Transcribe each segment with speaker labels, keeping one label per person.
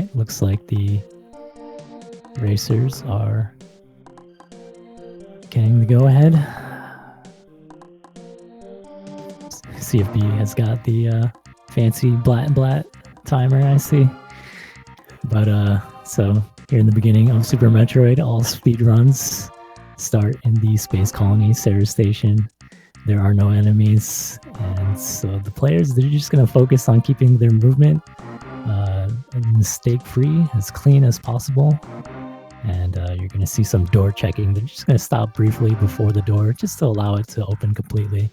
Speaker 1: right, looks like the racers are getting the go-ahead. CFB has got the fancy blat timer, I see. But so here in the beginning of Super Metroid, all speed runs start in the space colony Sarah Station. There are no enemies, and so the players, they're just going to focus on keeping their movement mistake-free, as clean as possible. And you're going to see some door checking. They're just going to stop briefly before the door just to allow it to open completely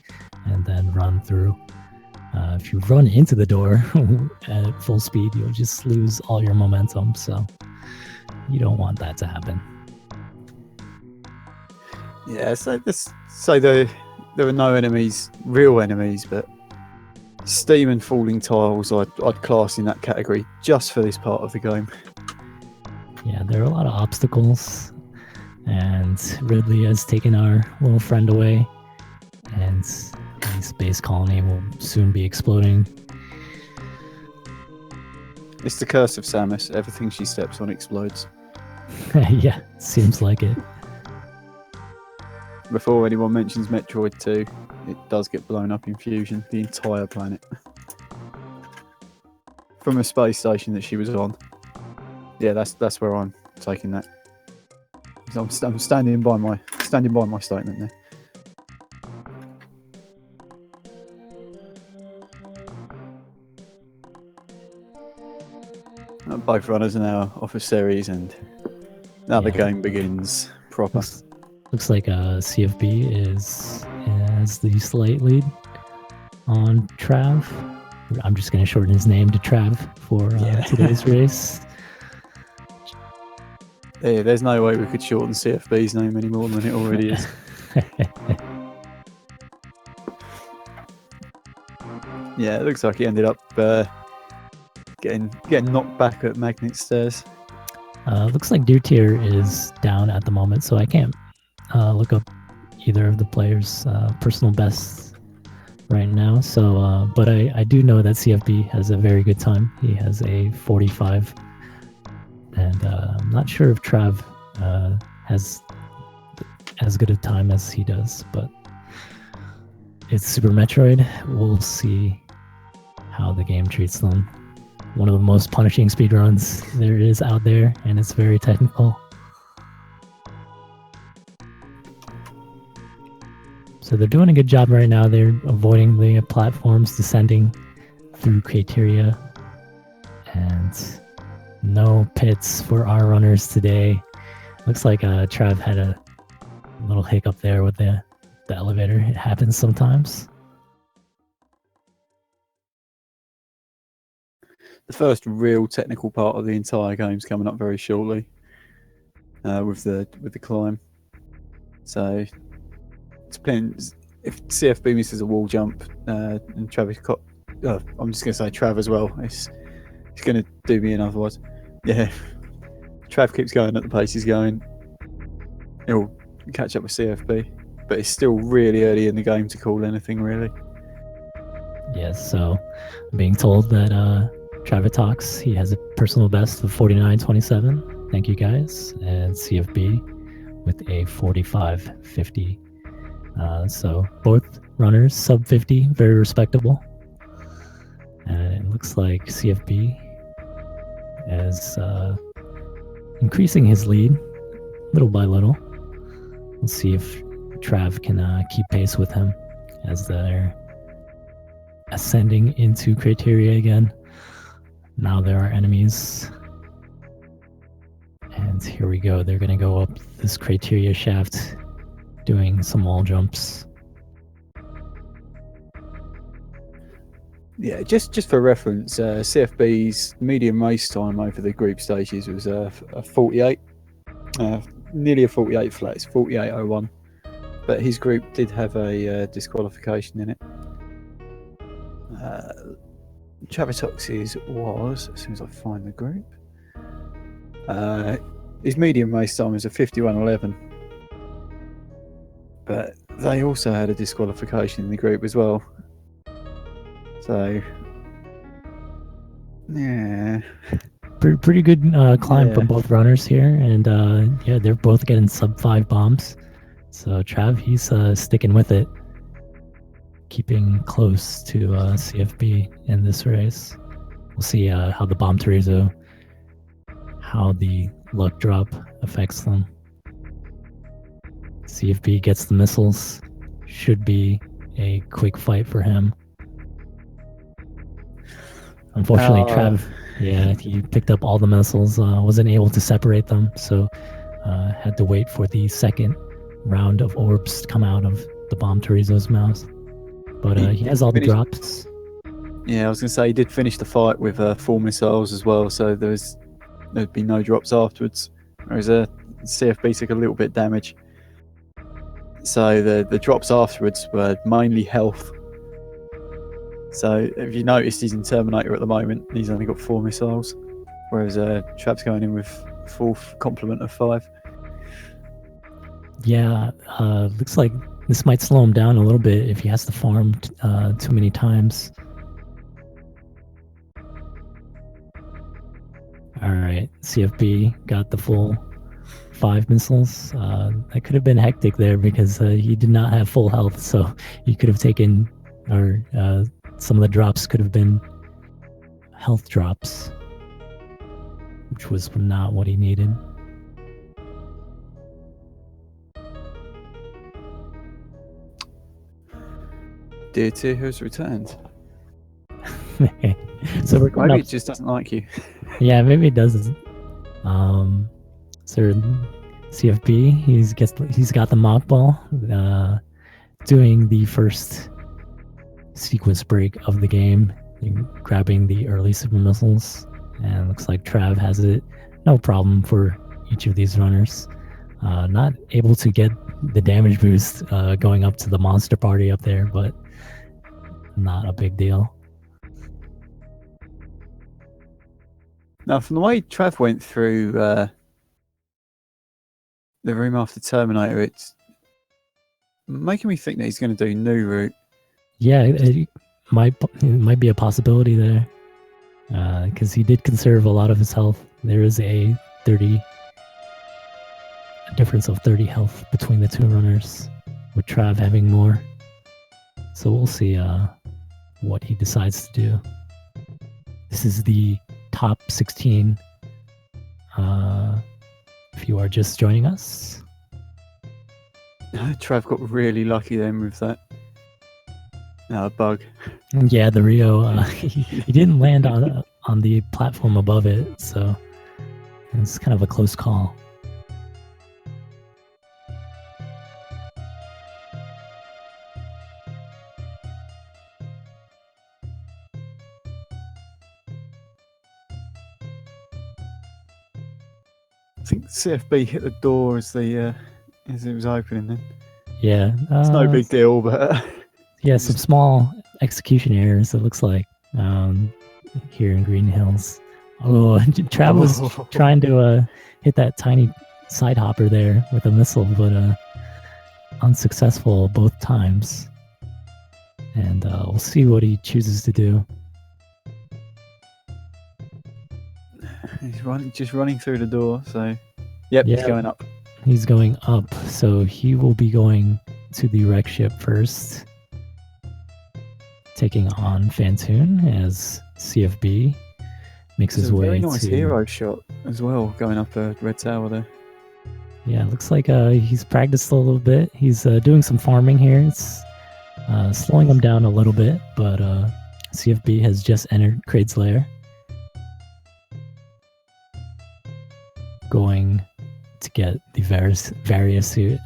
Speaker 1: and then run through. If you run into the door at full speed, you'll just lose all your momentum. So you don't want that to happen.
Speaker 2: Yeah, so there are no enemies, real enemies, but steam and falling tiles I'd class in that category just for this part of the game.
Speaker 1: Yeah, there are a lot of obstacles, and Ridley has taken our little friend away, and the space colony will soon be exploding.
Speaker 2: It's the curse of Samus. Everything she steps on explodes.
Speaker 1: Yeah, seems like it.
Speaker 2: Before anyone mentions Metroid 2, it does get blown up in fusion, the entire planet. From a space station that she was on. Yeah, that's where I'm taking that. I'm standing by my statement there. Both runners are now off a series, and now the game begins proper.
Speaker 1: Looks like CFB has the slight lead on Trav. I'm just going to shorten his name to Trav for today's race.
Speaker 2: Yeah, there's no way we could shorten CFB's name any more than it already is. Yeah, it looks like he ended up getting knocked back at Magnet Stairs.
Speaker 1: Looks like Deer Tier is down at the moment, so I can't look up either of the players' personal bests right now. So, but I do know that CFB has a very good time. He has a 45, and I'm not sure if Trav has as good a time as he does, but it's Super Metroid. We'll see how the game treats them. One of the most punishing speedruns there is out there, and it's very technical. So they're doing a good job right now. They're avoiding the platforms, descending through criteria, and no pits for our runners today. Looks like Trav had a little hiccup there with the elevator. It happens sometimes.
Speaker 2: The first real technical part of the entire game is coming up very shortly with the climb. So it depends if CFB misses a wall jump and Traviktox. I'm just going to say Trav as well. It's going to do me in otherwise. Yeah, Trav keeps going at the pace he's going. He'll catch up with CFB, but it's still really early in the game to call anything really.
Speaker 1: Yes, so I'm being told that Traviktox, he has a personal best of 49.27. Thank you guys. And CFB with a 45.50. So both runners sub 50, very respectable. And it looks like CFB is increasing his lead little by little. We'll see if Trav can keep pace with him as they're ascending into criteria again. Now there are enemies. And here we go. They're going to go up this criteria shaft doing some wall jumps.
Speaker 2: Yeah, just for reference, CFB's medium race time over the group stages was a 48, nearly a 48 flat. It's 48.01. But his group did have a disqualification in it. Traviktox's was, as soon as I find the group, his medium race time was a 51.11. But they also had a disqualification in the group as well. So, yeah.
Speaker 1: pretty good climb from both runners here, and yeah, they're both getting sub 5 bombs. So Trav, he's sticking with it, keeping close to CFB in this race. We'll see how the bomb Torizo, how the luck drop affects them. CFB gets the missiles. Should be a quick fight for him. Unfortunately, Trav, he picked up all the missiles, wasn't able to separate them, so had to wait for the second round of orbs to come out of the bomb Torizo's mouth. But he has all the drops.
Speaker 2: Yeah, I was going to say he did finish the fight with 4 missiles as well, so there'd be no drops afterwards. Whereas CFB took a little bit damage. So the drops afterwards were mainly health. So if you noticed, he's in Terminator at the moment. He's only got 4 missiles, whereas Trav's going in with full complement of 5.
Speaker 1: Yeah, looks like this might slow him down a little bit if he has to farm too many times. All right, CFB got the full 5 missiles. That could have been hectic there because he did not have full health, so he could have taken, or some of the drops could have been health drops, which was not what he needed.
Speaker 2: Dear Tier has returned.
Speaker 1: So we're going
Speaker 2: maybe
Speaker 1: up.
Speaker 2: It just doesn't like you.
Speaker 1: Yeah, maybe it doesn't. So CFB, he's got the mock ball, doing the first sequence break of the game, grabbing the early super missiles, and looks like Trav has it no problem for each of these runners. Not able to get the damage boost going up to the monster party up there, but not a big deal.
Speaker 2: Now, from the way Trav went through the room after Terminator, it's making me think that he's going to do new route.
Speaker 1: Yeah, it might be a possibility there, because he did conserve a lot of his health. There is a difference of 30 health between the two runners, with Trav having more. So we'll see what he decides to do. This is the top 16. If you are just joining us.
Speaker 2: Trav got really lucky then with that bug.
Speaker 1: Yeah, the Rio, he didn't land on the platform above it, so it's kind of a close call.
Speaker 2: I think CFB hit the door as it was opening then.
Speaker 1: Yeah.
Speaker 2: It's no big deal, but...
Speaker 1: yeah, some small execution errors, it looks like, here in Green Hills. Oh, Trav was trying to hit that tiny side hopper there with a missile, but unsuccessful both times. And we'll see what he chooses to do.
Speaker 2: He's just running through the door, so... Yep, he's going up.
Speaker 1: He's going up, so he will be going to the wreck ship first, taking on Fantoon as CFB makes his way to...
Speaker 2: It's a very nice hero shot as well, going up a red tower there.
Speaker 1: Yeah, looks like he's practiced a little bit. He's doing some farming here. It's slowing him down a little bit, but CFB has just entered Kraid's lair. Going to get the various suit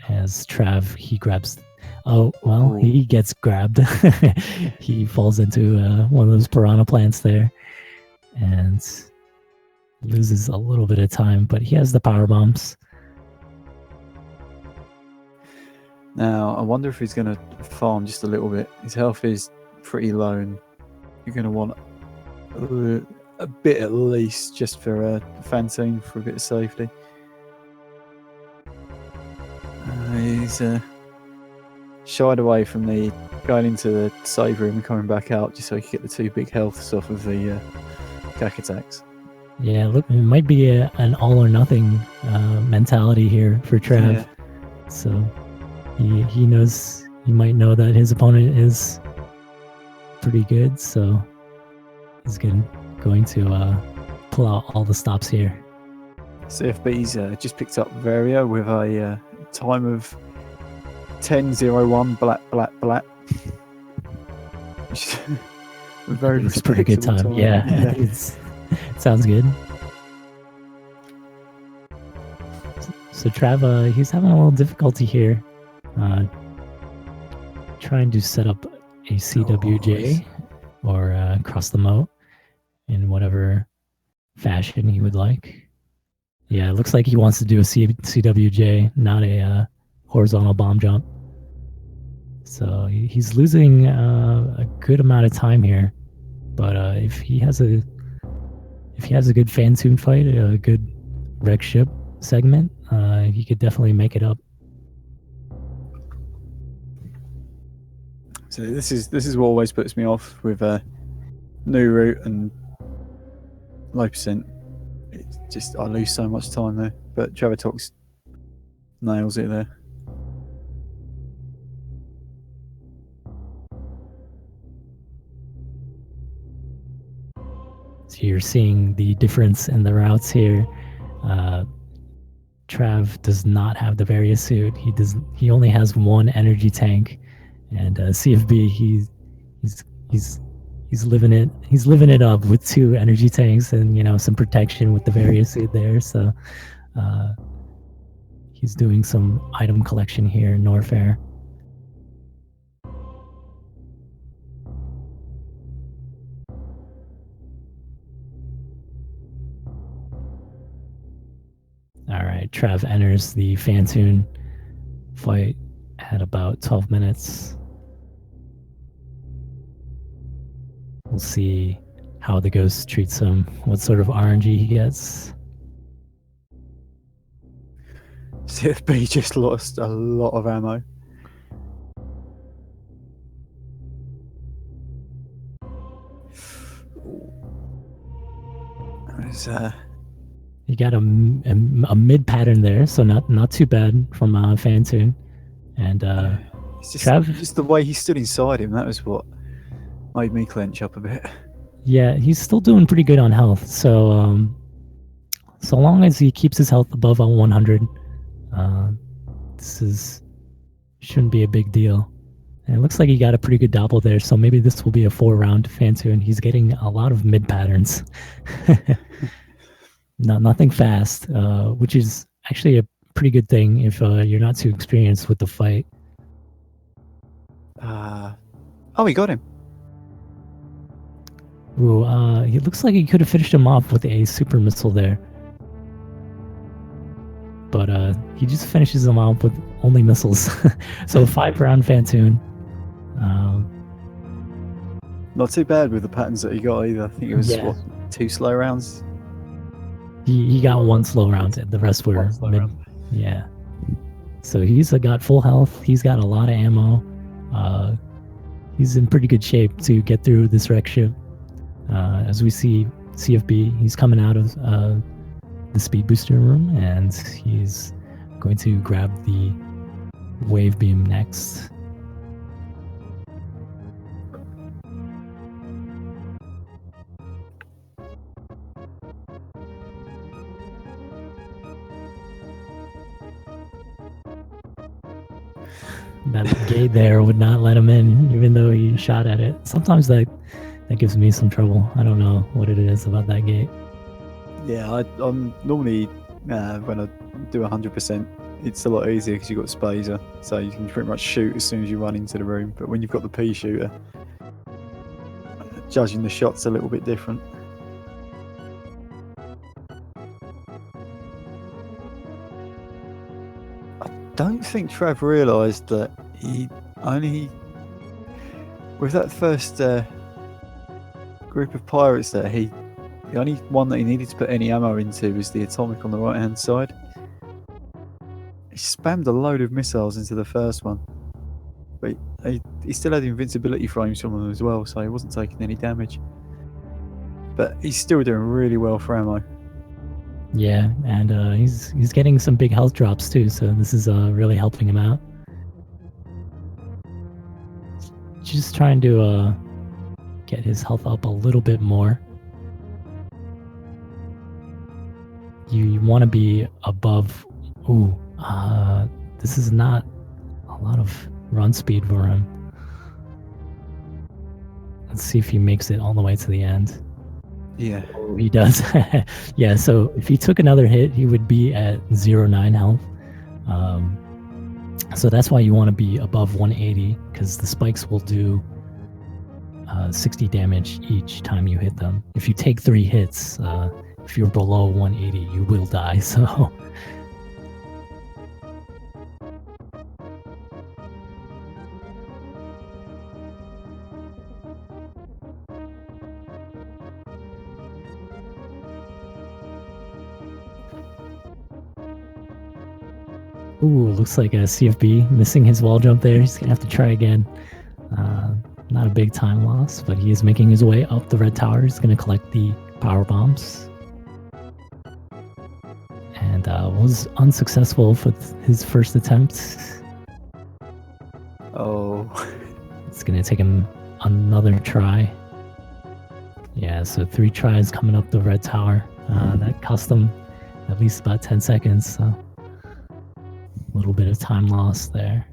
Speaker 1: as Trav, he grabs... Oh, well, he gets grabbed. He falls into one of those piranha plants there and loses a little bit of time, but he has the power bombs.
Speaker 2: Now, I wonder if he's going to farm just a little bit. His health is pretty low, and you're going to want a bit at least, just for Fantoon, for a bit of safety. He's shied away from the going into the save room and coming back out just so he can get the 2 big healths off of the cack attacks.
Speaker 1: Yeah, look, it might be an all or nothing mentality here for Trav.
Speaker 2: Yeah.
Speaker 1: So he knows, he might know that his opponent is pretty good. So he's going to pull out all the stops here.
Speaker 2: CFB's just picked up Varia with a time of 10:01 black black black. Very
Speaker 1: It's a pretty good time. Yeah, it sounds good. So Trav, he's having a little difficulty here, trying to set up a CWJ or cross the moat in whatever fashion he would like. Yeah, it looks like he wants to do a CWJ, not a horizontal bomb jump. So he's losing a good amount of time here. But if he has a good fan tune fight, a good wreck ship segment, he could definitely make it up.
Speaker 2: So this is what always puts me off with new route and low percent. It's just I lose so much time there. But Traviktox nails it there.
Speaker 1: So you're seeing the difference in the routes here. Trav does not have the Varia suit. He only has one energy tank, and CFB he's living it. He's living it up with 2 energy tanks and some protection with the Varia suit there. So he's doing some item collection here in Norfair. All right, Trav enters the Fantoon fight at about 12 minutes. We'll see how the ghost treats him, what sort of RNG he gets.
Speaker 2: CFB just lost a lot of ammo.
Speaker 1: He got a mid pattern there, so not too bad from Fantoon. And
Speaker 2: it's just,
Speaker 1: Trav,
Speaker 2: just the way he stood inside him, that was what made me clench up a bit.
Speaker 1: Yeah, he's still doing pretty good on health. So so long as he keeps his health above 100, this shouldn't be a big deal. And it looks like he got a pretty good double there, so maybe this will be a 4-round Fantoon. He's getting a lot of mid patterns. Nothing fast, which is actually a pretty good thing if you're not too experienced with the fight.
Speaker 2: Oh, he got him.
Speaker 1: Ooh, he looks like he could have finished him off with a super missile there. But he just finishes him off with only missiles. So a 5-round Fantoon.
Speaker 2: Not too bad with the patterns that he got either. I think it was, 2 slow rounds?
Speaker 1: He got 1 slow round, the rest were mid. Round. Yeah. So he's got full health. He's got a lot of ammo. He's in pretty good shape to get through this wreck ship. As we see CFB, he's coming out of the speed booster room, and he's going to grab the wave beam next. That gate there would not let him in, even though he shot at it. Sometimes that gives me some trouble. I don't know what it is about that gate.
Speaker 2: Yeah, I'm normally when I do 100%, it's a lot easier because you've got Spazer, so you can pretty much shoot as soon as you run into the room. But when you've got the P shooter, judging the shots a little bit different. I don't think Trav realised that he only, with that first group of pirates there, the only one that he needed to put any ammo into was the atomic on the right hand side. He spammed a load of missiles into the first one, but he still had invincibility frames from them as well, so he wasn't taking any damage. but he's still doing really well for ammo.
Speaker 1: Yeah, and he's getting some big health drops too, so this is really helping him out. Just trying to get his health up a little bit more. You want to be above. Ooh, this is not a lot of run speed for him. Let's see if he makes it all the way to the end.
Speaker 2: Yeah.
Speaker 1: Oh, he does. Yeah, so if he took another hit, he would be at 0.9 health. So that's why you want to be above 180, because the spikes will do 60 damage each time you hit them. If you take 3 hits, if you're below 180, you will die. So ooh, looks like a CFB missing his wall jump there. He's gonna have to try again. Not a big time loss, but he is making his way up the red tower. He's gonna collect the power bombs. And was unsuccessful for his first attempt.
Speaker 2: Oh.
Speaker 1: It's gonna take him another try. Yeah, so 3 tries coming up the red tower. That cost him at least about 10 seconds, so a little bit of time lost there.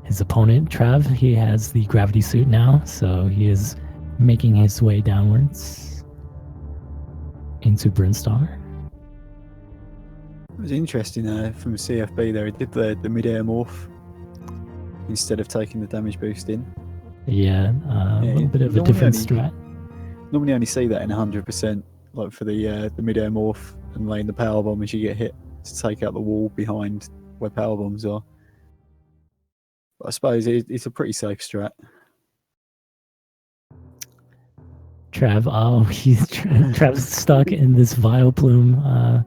Speaker 1: His opponent, Trav, he has the gravity suit now, so he is making his way downwards into Brinstar.
Speaker 2: It was interesting from CFB there. He did the mid-air morph instead of taking the damage boost in.
Speaker 1: Yeah, a little bit of a different strat.
Speaker 2: Normally only see that in 100%, like for the mid-air morph and laying the power bomb as you get hit to take out the wall behind where power bombs are. But I suppose it's a pretty safe strat.
Speaker 1: Trav, oh, Trav's stuck in this Vileplume.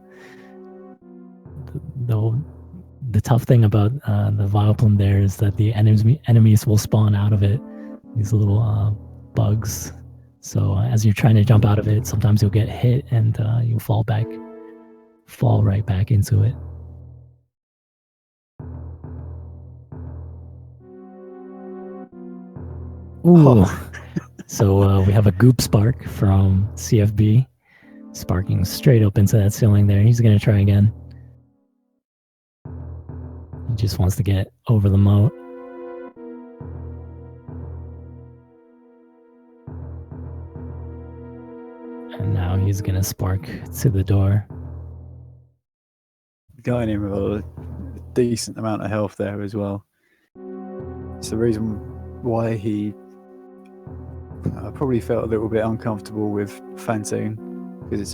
Speaker 1: The tough thing about the Vileplume there is that the enemies will spawn out of it. These little bugs. So as you're trying to jump out of it, sometimes you'll get hit and you'll fall right back into it. Ooh. Oh. So we have a goop spark from CFB, sparking straight up into that ceiling there. He's going to try again. He just wants to get over the moat. And now he's going to spark to the door.
Speaker 2: Going in with a decent amount of health there as well. It's the reason why he probably felt a little bit uncomfortable with Fantoon, because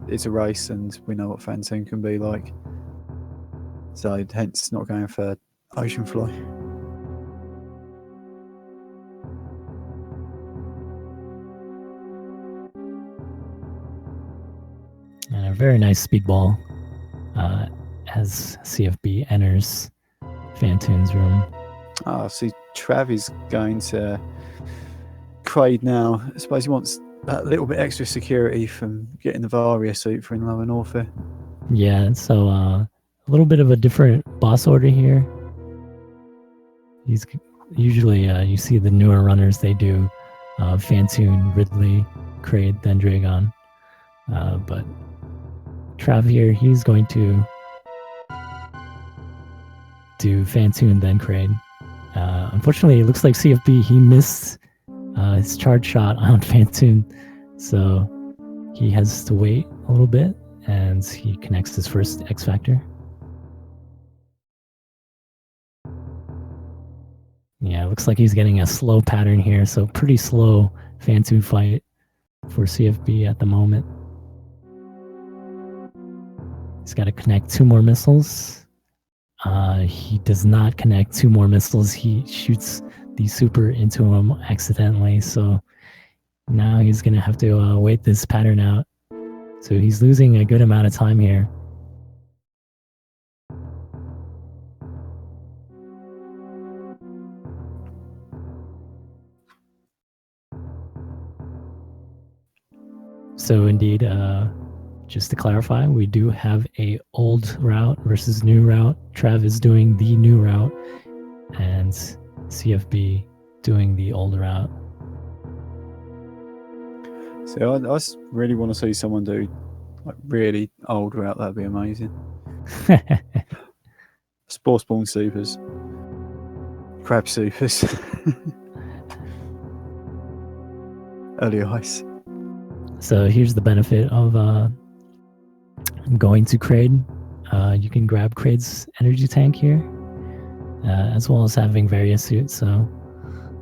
Speaker 2: it's a race and we know what Fantoon can be like. So hence not going for Oceanfly.
Speaker 1: And a very nice speedball as CFB enters Fantoon's room.
Speaker 2: See, Trav is going to Kraid now. I suppose he wants that little bit extra security from getting the Varia suit for in Lower Norfair.
Speaker 1: Yeah, so a little bit of a different boss order here. He's usually you see the newer runners, they do Fantoon, Ridley, Kraid, then Dragon. But Trav here, he's going to do Fantoon, then Kraid. Unfortunately, it looks like CFB, he missed his charge shot on Fantoon, so he has to wait a little bit, and he connects his first X Factor. Yeah, it looks like he's getting a slow pattern here, so pretty slow Fantoon fight for CFB at the moment. He's got to connect 2 more missiles. He does not connect 2 more missiles. He shoots the super into him accidentally, so now he's going to have to wait this pattern out. So he's losing a good amount of time here. So indeed, just to clarify, we do have a old route versus new route. Trav is doing the new route, and CFB doing the old route.
Speaker 2: So I just really want to see someone do like really old route. That'd be amazing. Spore spawn supers, crab supers, early ice.
Speaker 1: So here's the benefit of going to Kraid. You can grab Kraid's energy tank here, as well as having various suits. So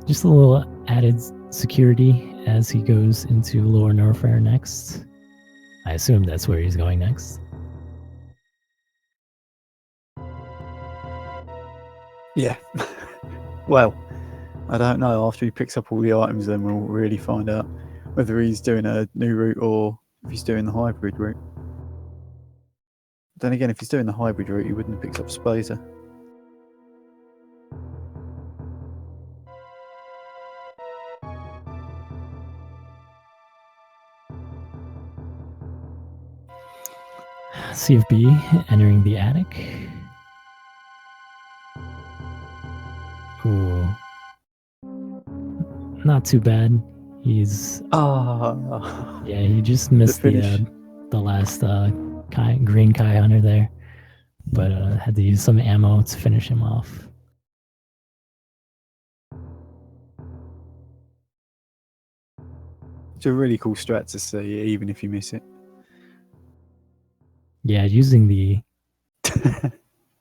Speaker 1: just a little added security as he goes into Lower Norfair next. I assume that's where he's going next.
Speaker 2: Yeah. Well, I don't know. After he picks up all the items, then we'll really find out whether he's doing a new route or if he's doing the hybrid route. Then again, if he's doing the hybrid route, he wouldn't have picked up Spazer.
Speaker 1: CFB entering the attic. Ooh. Not too bad. He's yeah, he just missed the last green Kai Hunter there, but had to use some ammo to finish him off.
Speaker 2: It's a really cool strat to see, even if you miss it.
Speaker 1: Yeah, using the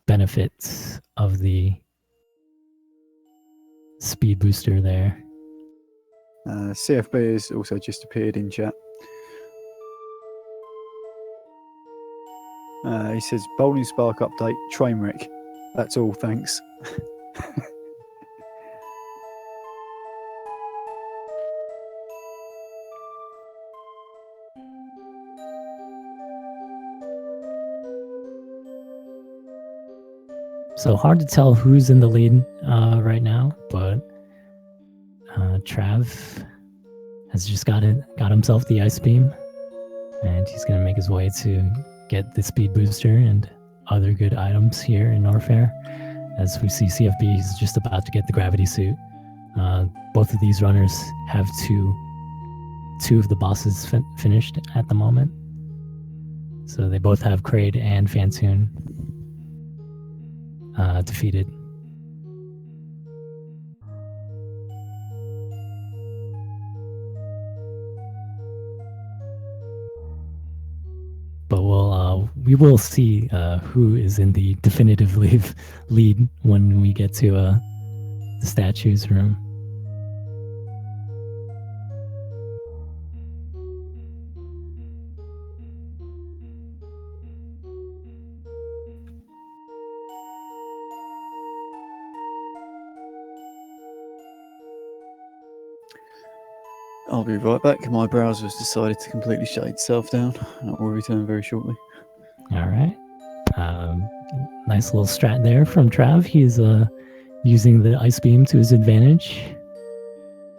Speaker 1: benefits of the speed booster there.
Speaker 2: CFB has also just appeared in chat. He says, Bowling Spark update, train wreck. That's all, thanks.
Speaker 1: So hard to tell who's in the lead right now, but Trav has just got himself the ice beam, and he's gonna make his way to get the speed booster and other good items here in Norfair. As we see, CFB is just about to get the gravity suit. Both of these runners have two of the bosses finished at the moment, so they both have Kraid and Fantoon defeated. But we will see who is in the definitive lead when we get to the statues room.
Speaker 2: I'll be right back. My browser has decided to completely shut itself down. I will return very shortly.
Speaker 1: All right. Nice little strat there from Trav. He's using the ice beam to his advantage.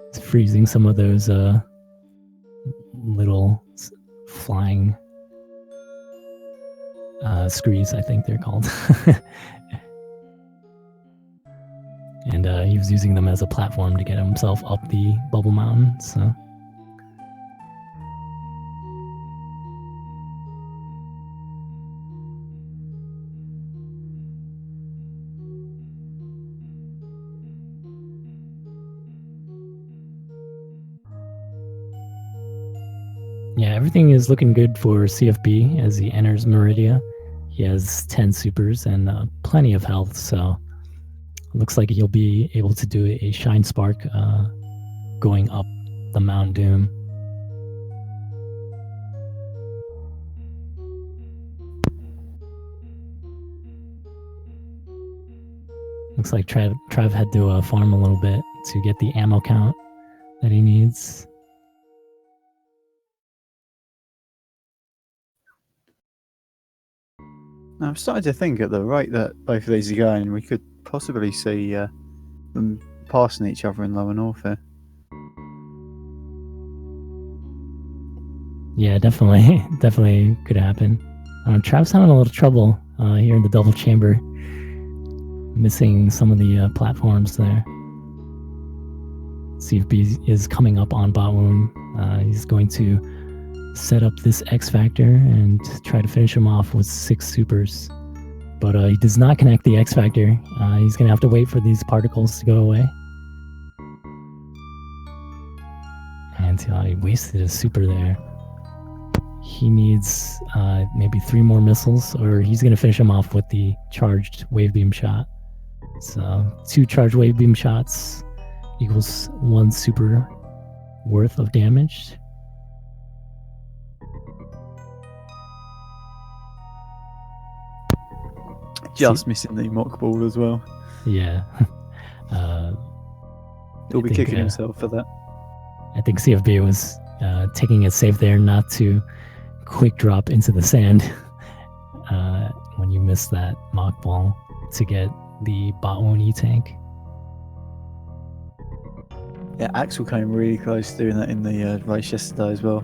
Speaker 1: It's freezing some of those little flying screes, I think they're called. And he was using them as a platform to get himself up the bubble mountain. So yeah, everything is looking good for CFB as he enters Meridia. He has 10 supers and plenty of health, so looks like he'll be able to do a Shine Spark going up the Mount Doom. Looks like Trav had to farm a little bit to get the ammo count that he needs.
Speaker 2: Now, I'm starting to think at the rate that both of these are going, we could possibly see them passing each other in Lower Norfair.
Speaker 1: Yeah, definitely, definitely could happen. Trav's having a little trouble here in the double chamber, missing some of the platforms there. CFB is coming up on bot wound. He's going to set up this X Factor and try to finish him off with 6 supers. But he does not connect the X Factor. He's going to have to wait for these particles to go away. And he wasted a super there. He needs maybe 3 more missiles, or he's going to finish him off with the charged wave beam shot. So 2 charged wave beam shots equals 1 super worth of damage.
Speaker 2: Just missing the mock ball as well.
Speaker 1: Yeah.
Speaker 2: He'll be kicking himself for that.
Speaker 1: I think CFB was taking it safe there not to quick drop into the sand when you miss that mock ball to get the bot 1 E-tank.
Speaker 2: Yeah, Axel came really close to doing that in the race yesterday as well.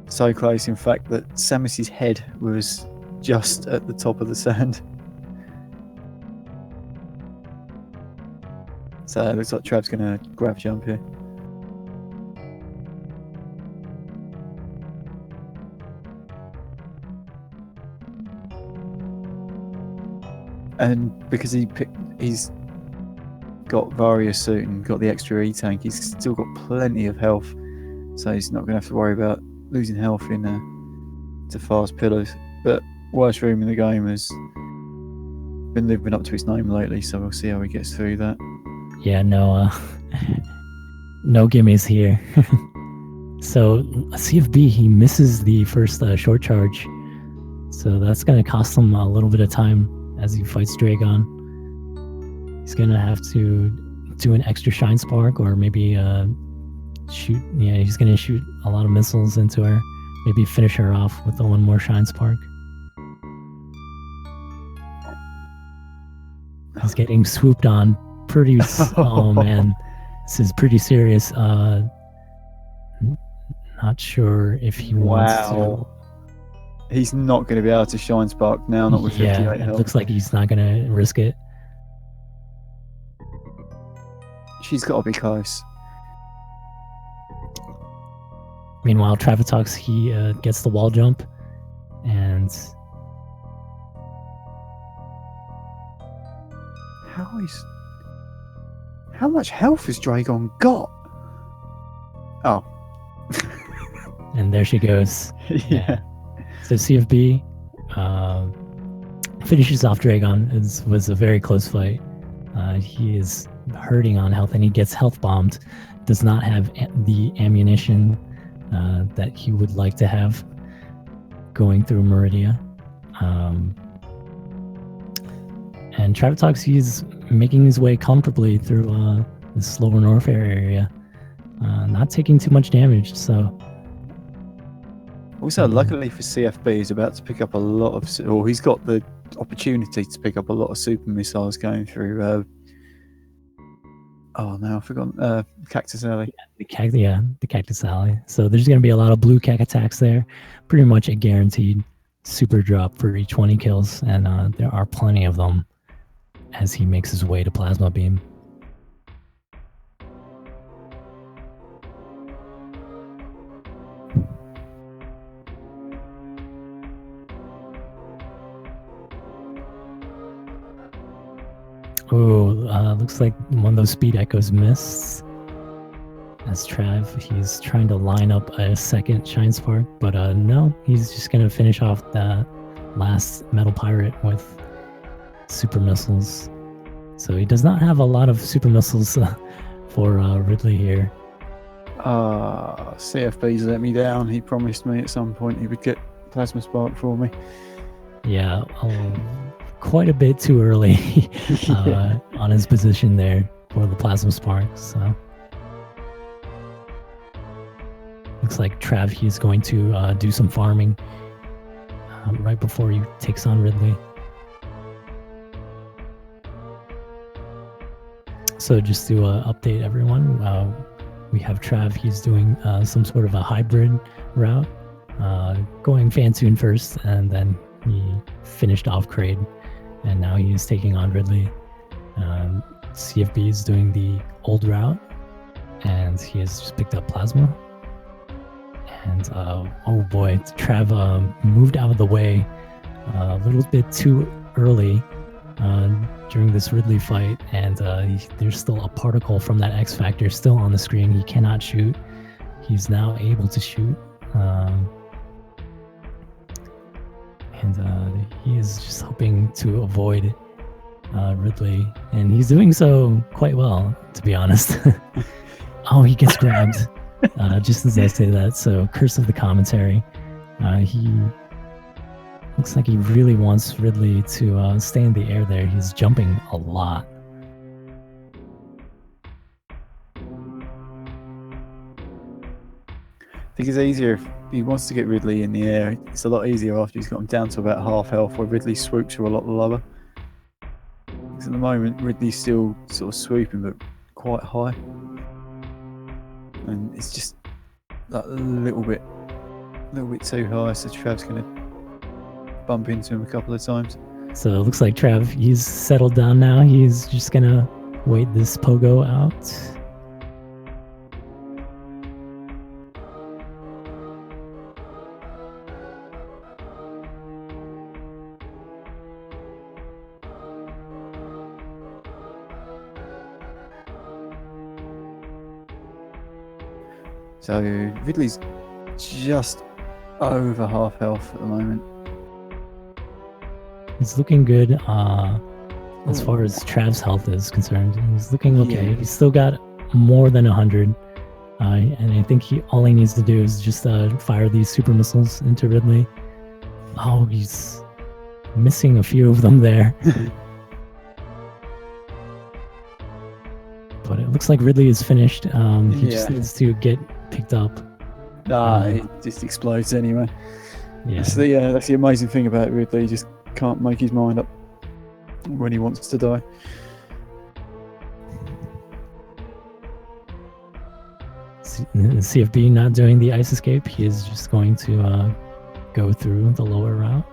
Speaker 2: So close, in fact, that Samus's head was just at the top of the sand. So it looks like Trav's going to grab jump here. And because he's got Varia suit and got the extra E-tank, he's still got plenty of health, so he's not going to have to worry about losing health in to fast pillars. But worst room in the game has been living up to its name lately, so we'll see how he gets through that.
Speaker 1: Yeah, no gimmies here. So CFB, he misses the first short charge, so that's going to cost him a little bit of time as he fights Dragon. He's going to have to do an extra Shine Spark, or maybe shoot. Yeah, he's going to shoot a lot of missiles into her. Maybe finish her off with the 1 more Shine Spark. He's getting swooped on pretty... oh, man. This is pretty serious. Not sure if he wants to...
Speaker 2: He's not going to be able to Shine Spark now, not with 58 health.
Speaker 1: It looks like he's not going to risk it.
Speaker 2: She's got to be close.
Speaker 1: Meanwhile, Traviktox, he gets the wall jump, and
Speaker 2: how much health has Dragon got? Oh.
Speaker 1: And there she goes.
Speaker 2: Yeah.
Speaker 1: So CFB finishes off Dragon. It was a very close fight. He is hurting on health, and he gets health bombed. Does not have the ammunition that he would like to have going through Meridia. And Traviktox, he's making his way comfortably through the slower Norfair area, not taking too much damage. So
Speaker 2: also, luckily for CFB, he's about to pick up a lot of, or he's got the opportunity to pick up a lot of super missiles going through. Oh no, I forgot Cactus Alley.
Speaker 1: The Cactus Alley. So there's going to be a lot of blue cac attacks there. Pretty much a guaranteed super drop for each 20 kills, and there are plenty of them as he makes his way to Plasma Beam. Oh, looks like one of those speed echoes missed. As Trav, he's trying to line up a second Shine Spark, but no, he's just going to finish off that last Metal Pirate with super missiles. So he does not have a lot of super missiles for Ridley here.
Speaker 2: CFB's let me down. He promised me at some point he would get Plasma Spark for me.
Speaker 1: Yeah, quite a bit too early on his position there for the Plasma Spark. So looks like Trav, he's going to do some farming right before he takes on Ridley. So just to update everyone, we have Trav, he's doing some sort of a hybrid route, going Fantoon first, and then he finished off Kraid, and now he is taking on Ridley. CFB is doing the old route, and he has just picked up Plasma. And oh boy, Trav moved out of the way a little bit too early during this Ridley fight, and there's still a particle from that X Factor still on the screen. He cannot shoot. He's now able to shoot. And he is just hoping to avoid Ridley, and he's doing so quite well, to be honest. Oh, he gets grabbed just as I say that. So, curse of the commentary. He looks like he really wants Ridley to stay in the air there. He's jumping a lot.
Speaker 2: I think it's easier if he wants to get Ridley in the air. It's a lot easier after he's got him down to about half health, where Ridley's swoops are a lot lower. Because at the moment, Ridley's still sort of swooping, but quite high. And it's just that little bit too high, so Trav's going to bump into him a couple of times.
Speaker 1: So it looks like Trav, he's settled down now. He's just going to wait this pogo out.
Speaker 2: So Ridley's just over half health at the moment.
Speaker 1: He's looking good as far as Trav's health is concerned. He's looking okay.
Speaker 2: Yeah.
Speaker 1: He's still got more than 100. And I think all he needs to do is just fire these super missiles into Ridley. Oh, he's missing a few of them there. But it looks like Ridley is finished. He just needs to get picked up.
Speaker 2: It just explodes anyway.
Speaker 1: Yeah.
Speaker 2: That's the amazing thing about Ridley. He just can't make his mind up when he wants to die.
Speaker 1: CFB not doing the ice escape. He is just going to go through the lower route.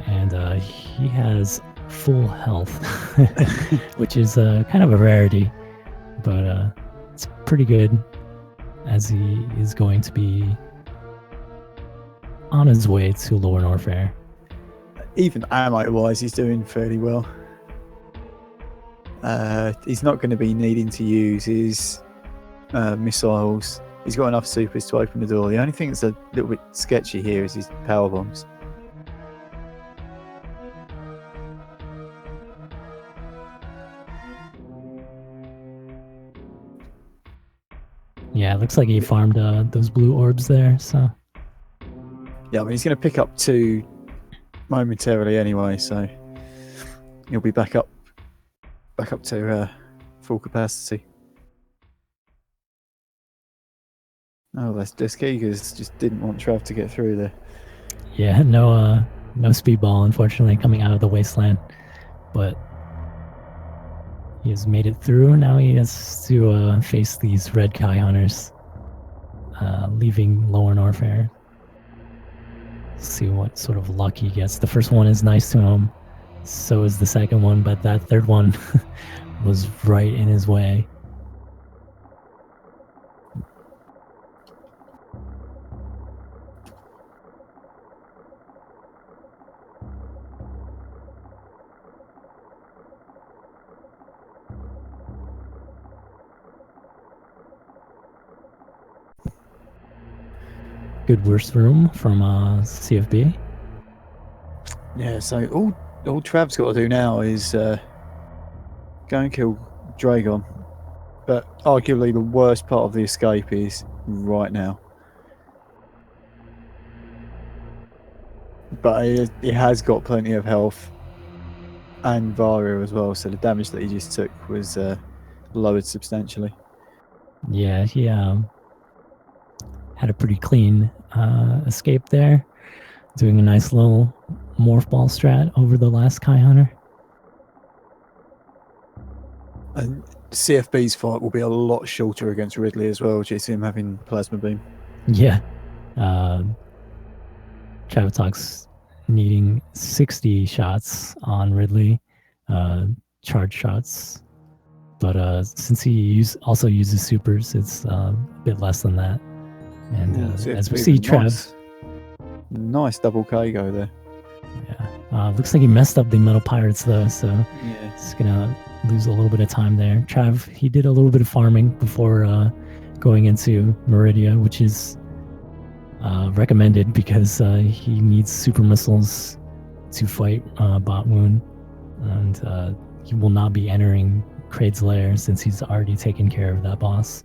Speaker 1: And he has full health, which is kind of a rarity, but it's pretty good, as he is going to be on his way to Lower Norfair.
Speaker 2: Even ammo-wise, he's doing fairly well. He's not going to be needing to use his missiles. He's got enough supers to open the door. The only thing that's a little bit sketchy here is his power bombs.
Speaker 1: Yeah, it looks like he farmed those blue orbs there, so...
Speaker 2: Yeah, I mean, he's going to pick up 2 momentarily anyway, so he'll be back up to full capacity. Oh, that's Gigas just didn't want Trav to get through there.
Speaker 1: Yeah, no speedball, unfortunately, coming out of the wasteland, but he has made it through. Now he has to face these red Kai hunters, leaving Lower Norfair. See what sort of luck he gets. The first one is nice to him, so is the second one, but that third one was right in his way. Good worst room from CFB.
Speaker 2: Yeah, so all Trav's got to do now is go and kill Dragon. But arguably the worst part of the escape is right now. But he has got plenty of health and Varia as well, so the damage that he just took was lowered substantially.
Speaker 1: Yeah, he had a pretty clean escape there, doing a nice little morph ball strat over the last Kai Hunter.
Speaker 2: And CFB's fight will be a lot shorter against Ridley as well, due to him having plasma beam.
Speaker 1: Yeah. Traviktox needing 60 shots on Ridley, charge shots. But since he also uses supers, it's a bit less than that. And as we see, Trav.
Speaker 2: Nice double KO there.
Speaker 1: Yeah. Looks like he messed up the Metal Pirates, though, so he's going to lose a little bit of time there. Trav, he did a little bit of farming before going into Meridia, which is recommended because he needs super missiles to fight Bot Wound, and he will not be entering Kraid's lair since he's already taken care of that boss.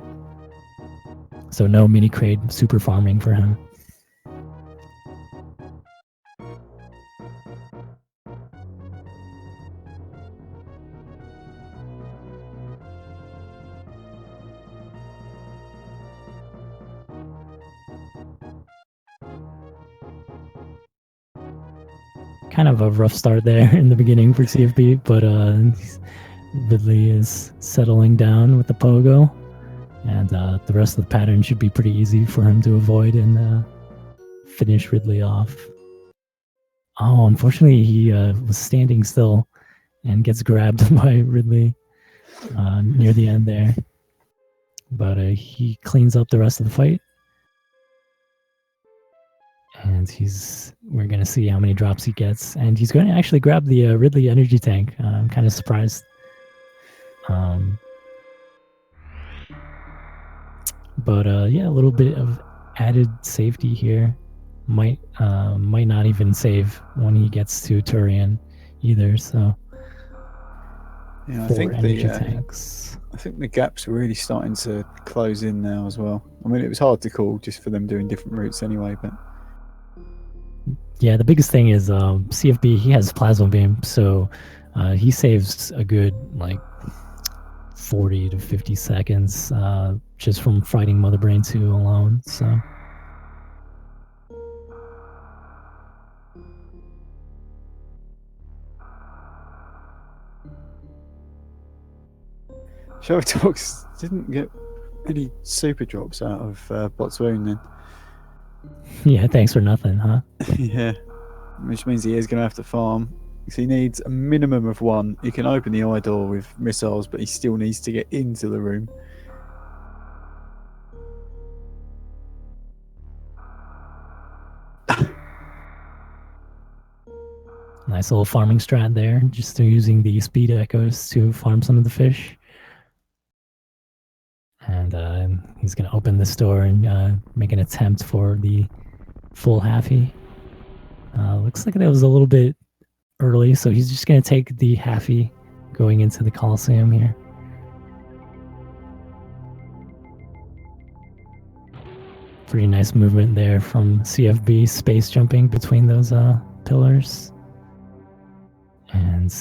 Speaker 1: So no mini Kraid super farming for him. Kind of a rough start there in the beginning for CFB, but Ridley is settling down with the pogo, and the rest of the pattern should be pretty easy for him to avoid and finish Ridley off. Oh, unfortunately, he was standing still and gets grabbed by Ridley near the end there. But he cleans up the rest of the fight. And we're going to see how many drops he gets. And he's going to actually grab the Ridley energy tank. I'm kind of surprised. But yeah, a little bit of added safety here. Might not even save when he gets to Turian either. So
Speaker 2: yeah, I
Speaker 1: 4
Speaker 2: think
Speaker 1: energy tanks.
Speaker 2: I think the gap's really starting to close in now as well. I mean, it was hard to call just for them doing different routes anyway, but
Speaker 1: yeah, the biggest thing is CFB. He has plasma beam, so he saves a good 40 to 50 seconds just from fighting Mother Brain 2 alone. So.
Speaker 2: Traviktox didn't get any super drops out of Bot's Wound then.
Speaker 1: Yeah, thanks for nothing, huh?
Speaker 2: Yeah, which means he is going to have to farm. Because he needs a minimum of 1. He can open the eye door with missiles, but he still needs to get into the room.
Speaker 1: Nice little farming strat there, just using the speed echoes to farm some of the fish. And he's going to open this door and make an attempt for the full halfie. Looks like that was a little bit early, so he's just going to take the halfie going into the Coliseum here. Pretty nice movement there from CFB, space jumping between those pillars. And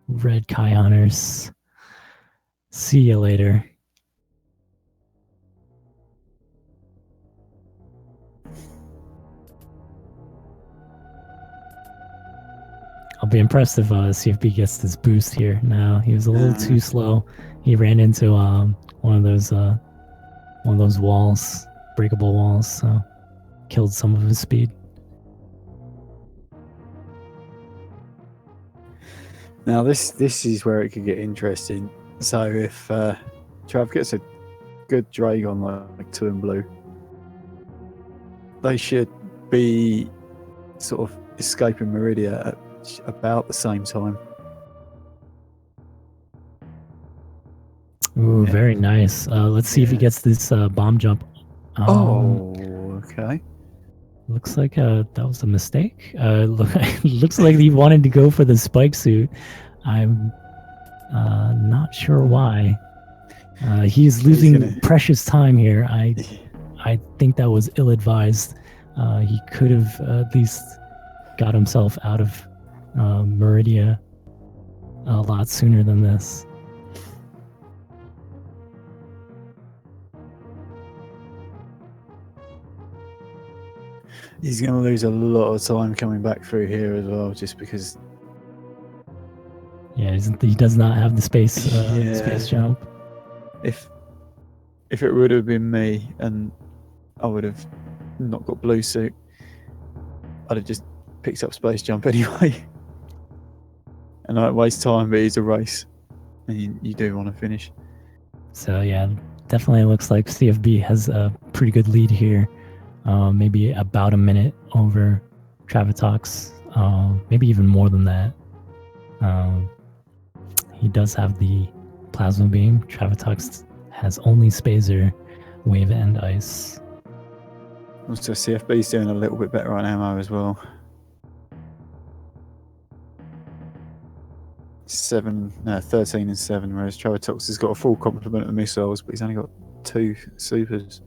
Speaker 1: Red Kai Hunters, see you later. I'll be impressed if CFB gets this boost here. No, he was a little too slow. He ran into one of those walls, breakable walls, so killed some of his speed.
Speaker 2: Now this is where it could get interesting. So if Trav gets a good Dragon like 2 and blue, they should be sort of escaping Meridia at about the same time.
Speaker 1: Ooh, yeah. Very nice. Let's see if he gets this bomb jump.
Speaker 2: Okay.
Speaker 1: Looks like that was a mistake. Looks like he wanted to go for the spike suit. I'm not sure why. He's losing precious time here. I think that was ill-advised. He could have at least got himself out of Meridia a lot sooner than this.
Speaker 2: He's going to lose a lot of time coming back through here as well, just because.
Speaker 1: Yeah, he does not have the space
Speaker 2: Yeah.
Speaker 1: space jump.
Speaker 2: If it would have been me and I would have not got blue suit, I'd have just picked up space jump anyway. And I'd waste time, but it's a race. And you do want to finish.
Speaker 1: So yeah, definitely looks like CFB has a pretty good lead here. Maybe about a minute over Traviktox. Maybe even more than that. He does have the plasma beam. Traviktox has only Spazer, wave, and ice.
Speaker 2: Also, CFB's doing a little bit better on ammo as well. 13 and 7, whereas Traviktox has got a full complement of missiles, but he's only got 2 supers.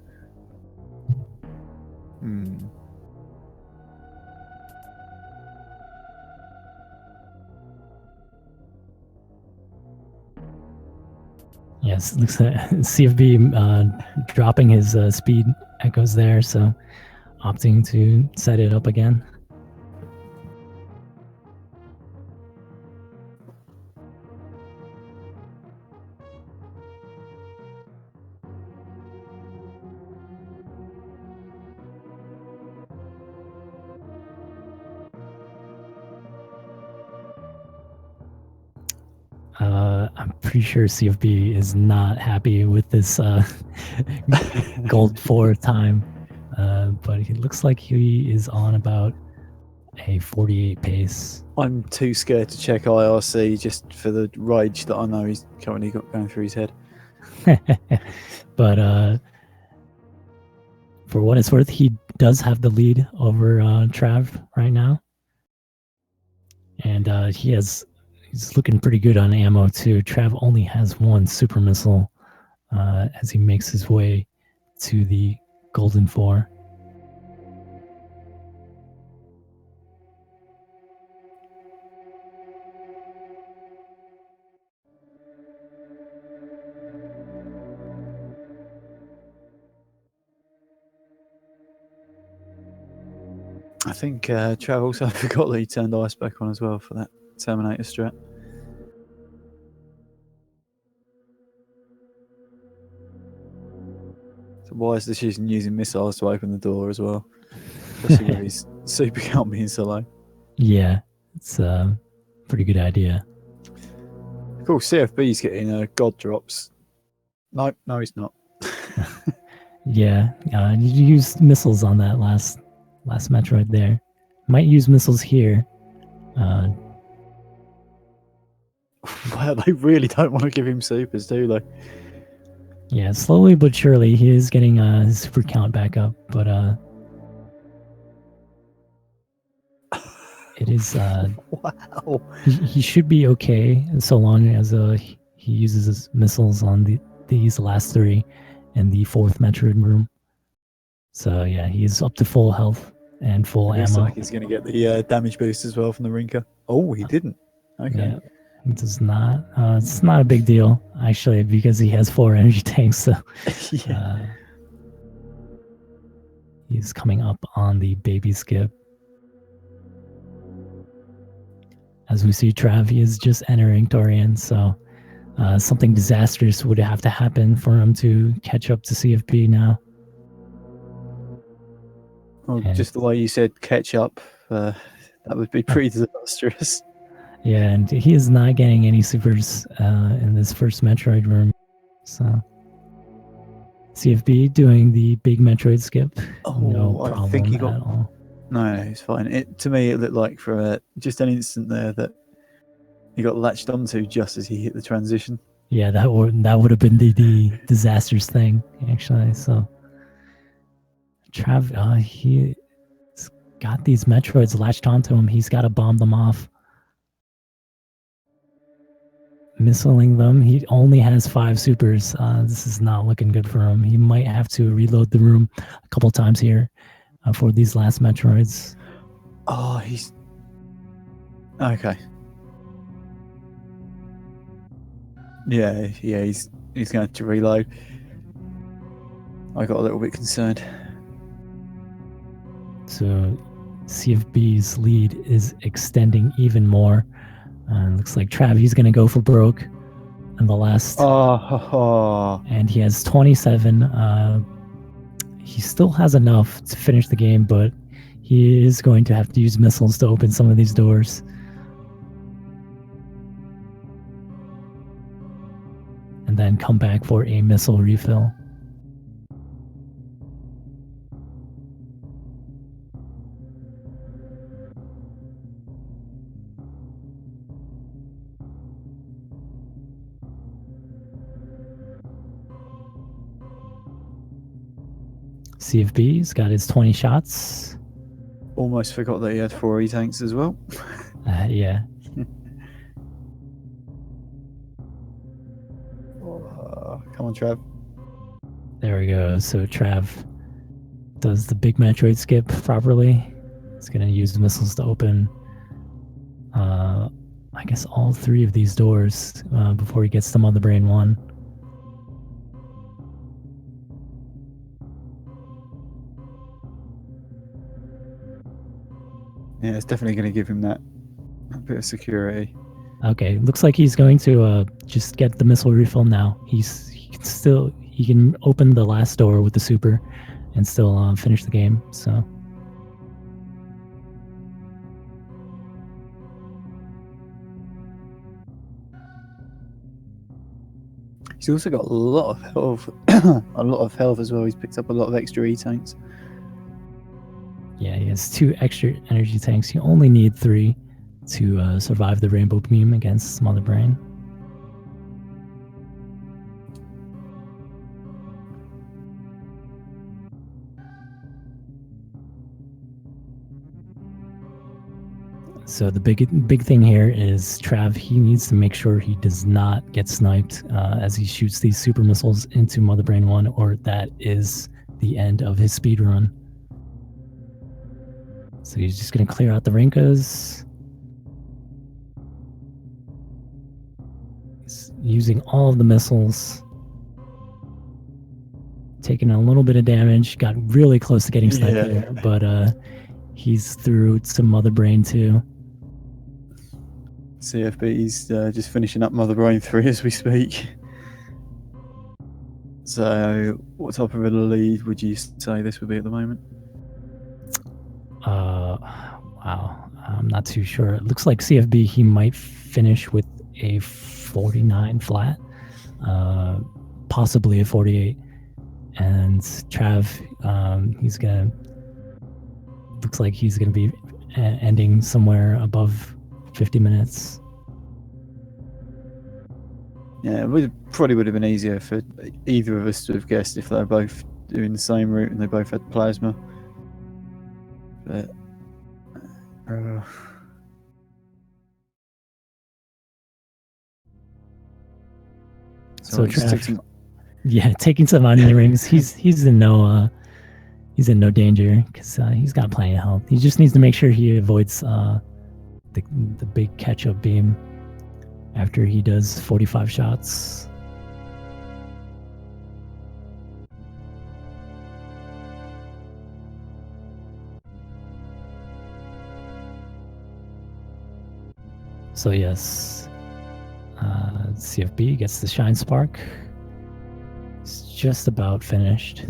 Speaker 1: Yes, looks like CFB dropping his speed echoes there, so opting to set it up again. I'm pretty sure CFB is not happy with this gold 4 time, but it looks like he is on about a 48 pace.
Speaker 2: I'm too scared to check IRC just for the rage that I know he's currently got going through his head.
Speaker 1: But for what it's worth, he does have the lead over Trav right now. And he's looking pretty good on ammo too. Trav only has 1 super missile as he makes his way to the golden 4.
Speaker 2: I think Trav also forgot that he turned ice back on as well for that Terminator strat. It's a wise decision using missiles to open the door as well, especially with his super count being so low.
Speaker 1: Yeah, it's a pretty good idea.
Speaker 2: Cool, CFB's getting god drops. No, he's not.
Speaker 1: Yeah, you used missiles on that last Metroid there. Might use missiles here.
Speaker 2: Wow, they really don't want to give him supers, do they?
Speaker 1: Yeah, slowly but surely he is getting his super count back up, but it is
Speaker 2: wow.
Speaker 1: He should be okay so long as he uses his missiles on these last 3 and the 4th Metroid room. So yeah, he's up to full health and full
Speaker 2: It looks
Speaker 1: ammo.
Speaker 2: like he's going to get the damage boost as well from the Rinker. Oh, he didn't. Okay.
Speaker 1: Yeah, it does not. It's not a big deal actually because he has 4 energy tanks. So
Speaker 2: yeah.
Speaker 1: He's coming up on the baby skip. As we see, Trav, he is just entering Dorian, so something disastrous would have to happen for him to catch up to CFB now.
Speaker 2: Well, just the way you said catch up, that would be pretty disastrous.
Speaker 1: Yeah, and he is not getting any supers in this first Metroid room. So CFB doing the big Metroid skip.
Speaker 2: Oh,
Speaker 1: no problem
Speaker 2: I think he got...
Speaker 1: at all.
Speaker 2: No, it's fine. To me, it looked like for just an instant there that he got latched onto just as he hit the transition.
Speaker 1: Yeah, that would have been the disastrous thing, actually. So Trav, he's got these Metroids latched onto him. He's got to bomb them off. Missiling them. He only has 5 supers. This is not looking good for him. He might have to reload the room a couple times here for these last Metroids.
Speaker 2: Oh, he's... Okay. Yeah, he's going to have to reload. I got a little bit concerned.
Speaker 1: So CFB's lead is extending even more. And looks like Trav, he's going to go for broke in the last. And he has 27. He still has enough to finish the game, but he is going to have to use missiles to open some of these doors. And then come back for a missile refill. CFB's got his 20 shots.
Speaker 2: Almost forgot that he had 4 E-tanks as well.
Speaker 1: Yeah.
Speaker 2: Come on, Trav.
Speaker 1: There we go. So Trav does the big Metroid skip properly. It's going to use missiles to open, I guess, all 3 of these doors before he gets to Mother Brain 1.
Speaker 2: Yeah, it's definitely going to give him that a bit of security.
Speaker 1: Okay, looks like he's going to just get the missile refill now. He can open the last door with the super and still finish the game. So
Speaker 2: he's also got a lot of health, a lot of health as well. He's picked up a lot of extra E-tanks.
Speaker 1: Yeah, he has 2 extra energy tanks. You only need 3 to survive the rainbow beam against Mother Brain. So the big thing here is Trav. He needs to make sure he does not get sniped as he shoots these super missiles into Mother Brain 1, or that is the end of his speed run. So he's just going to clear out the Rinkas. He's using all of the missiles. Taking a little bit of damage. Got really close to getting sniped there, but he's through to Mother Brain 2.
Speaker 2: CFB's just finishing up Mother Brain 3 as we speak. So, what type of a lead would you say this would be at the moment?
Speaker 1: Wow, I'm not too sure. It looks like CFB, he might finish with a 49 flat, possibly a 48. And Trav, looks like he's gonna be ending somewhere above 50 minutes.
Speaker 2: Yeah, it probably would have been easier for either of us to have guessed if they were both doing the same route and they both had plasma. But
Speaker 1: so Trav, taking some onion rings. He's in no danger because he's got plenty of health. He just needs to make sure he avoids the big catch-up beam after he does 45 shots. So yes, CFB gets the Shine Spark. It's just about finished.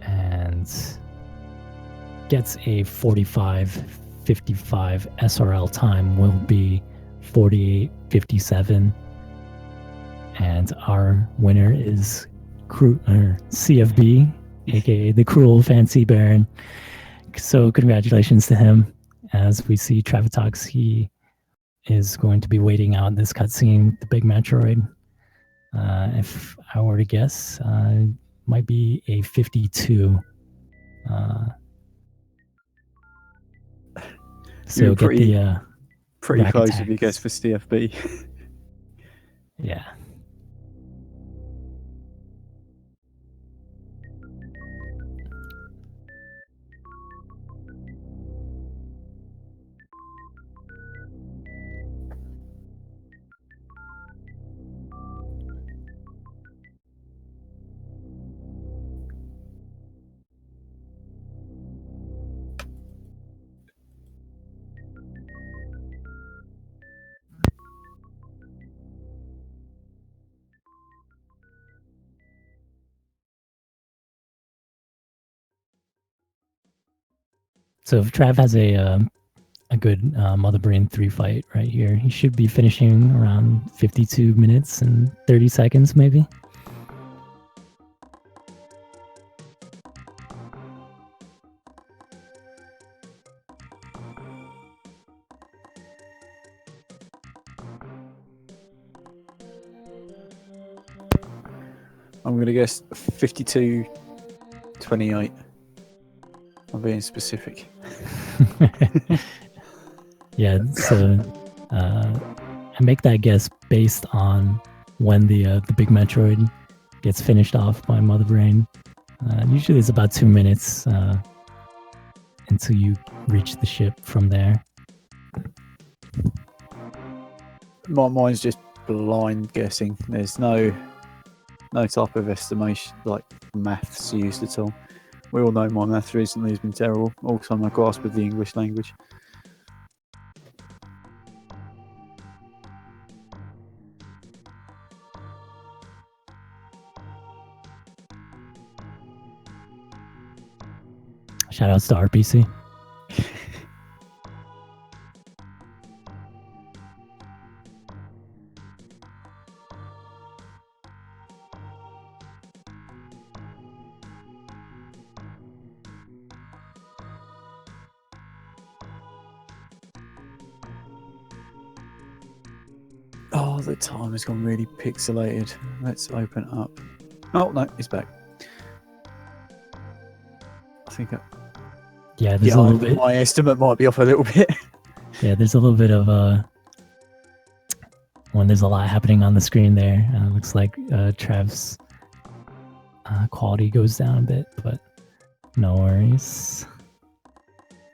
Speaker 1: And gets a 45:55 SRL time will be 48:57. And our winner is CFB, aka the Cruel Fancy Baron. So congratulations to him. As we see Traviktox, he is going to be waiting out this cutscene, the big Metroid. If I were to guess, might be a 52. So
Speaker 2: you're pretty,
Speaker 1: get the
Speaker 2: pretty close if you guess for CFB.
Speaker 1: Yeah. So if Trav has a good Mother Brain 3 fight right here, he should be finishing around 52 minutes and 30 seconds, maybe.
Speaker 2: I'm going to guess 52-28. I'm being specific.
Speaker 1: Yeah, so I make that guess based on when the big Metroid gets finished off by Mother Brain. Usually it's about 2 minutes until you reach the ship from there.
Speaker 2: Mine's just blind guessing. There's no type of estimation, like maths used at all. We all know my math recently has been terrible. Also, my grasp of the English language.
Speaker 1: Shout outs to RPC.
Speaker 2: Oh, the time has gone really pixelated. Let's open up. Oh no, it's back. I think.
Speaker 1: Yeah, there's a little bit.
Speaker 2: My estimate might be off a little bit.
Speaker 1: Yeah, there's a little bit of when there's a lot happening on the screen there. Looks like Trav's quality goes down a bit, but no worries.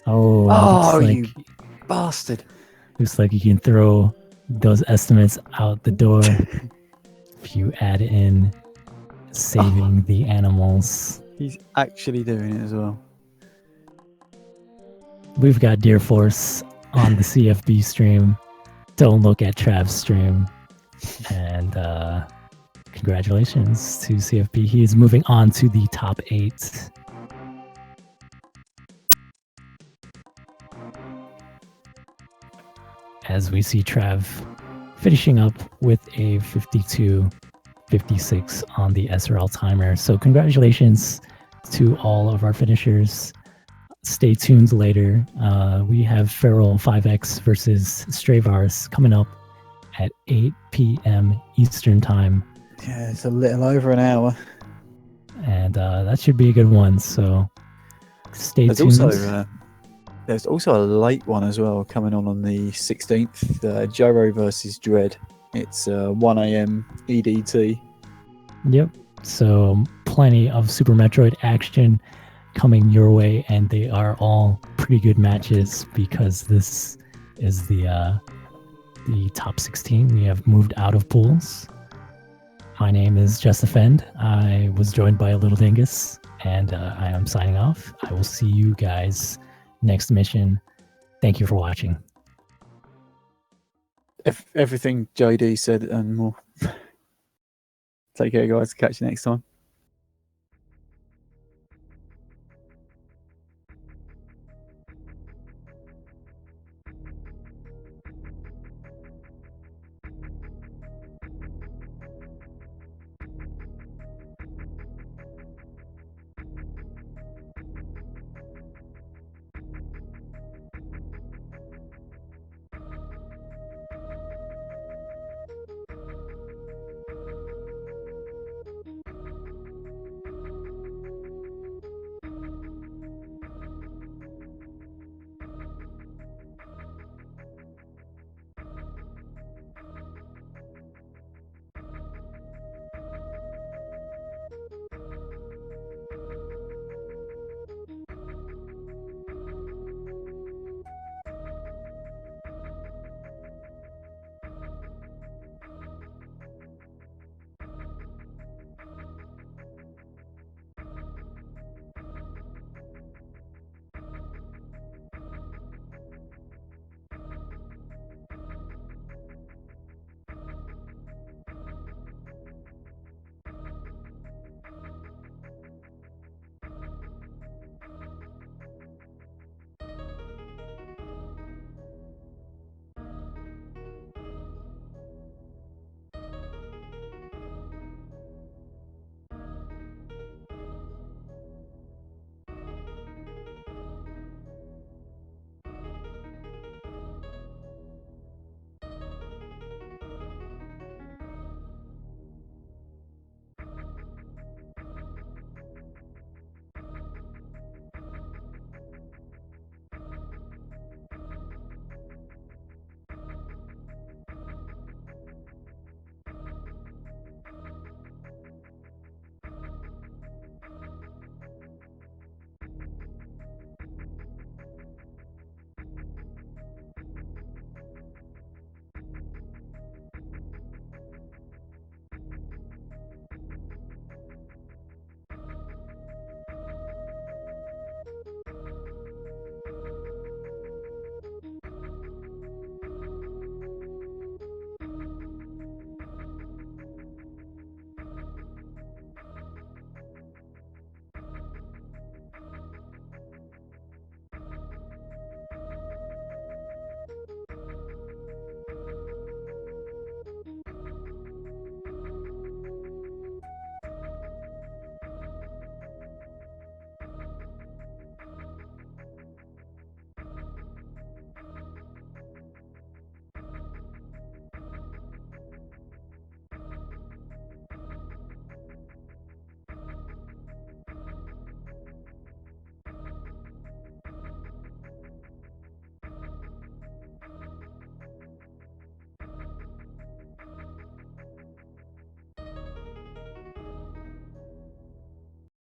Speaker 1: Oh,
Speaker 2: Oh,
Speaker 1: looks
Speaker 2: you
Speaker 1: like
Speaker 2: bastard!
Speaker 1: looks like you can throw those estimates out the door if you add in saving the animals.
Speaker 2: He's actually doing it as well.
Speaker 1: We've got Deer Force on the CFB stream. Don't look at Trav's stream. And congratulations to CFB. He is moving on to the top 8. As we see Trav finishing up with a 52-56 on the SRL timer. So congratulations to all of our finishers. Stay tuned later. We have Feral 5X versus Stravars coming up at 8 p.m. Eastern Time.
Speaker 2: Yeah, it's a little over an hour.
Speaker 1: And that should be a good one. So stay tuned.
Speaker 2: There's also a late one as well coming on the 16th. Gyro versus Dread. It's 1 a.m. EDT.
Speaker 1: Yep. So plenty of Super Metroid action coming your way, and they are all pretty good matches because this is the top 16. We have moved out of pools. My name is Just Defend. I was joined by a Little Dingus, and I am signing off. I will see you guys next mission. Thank you for watching.
Speaker 2: Everything JD said and more. Take care, guys. Catch you next time.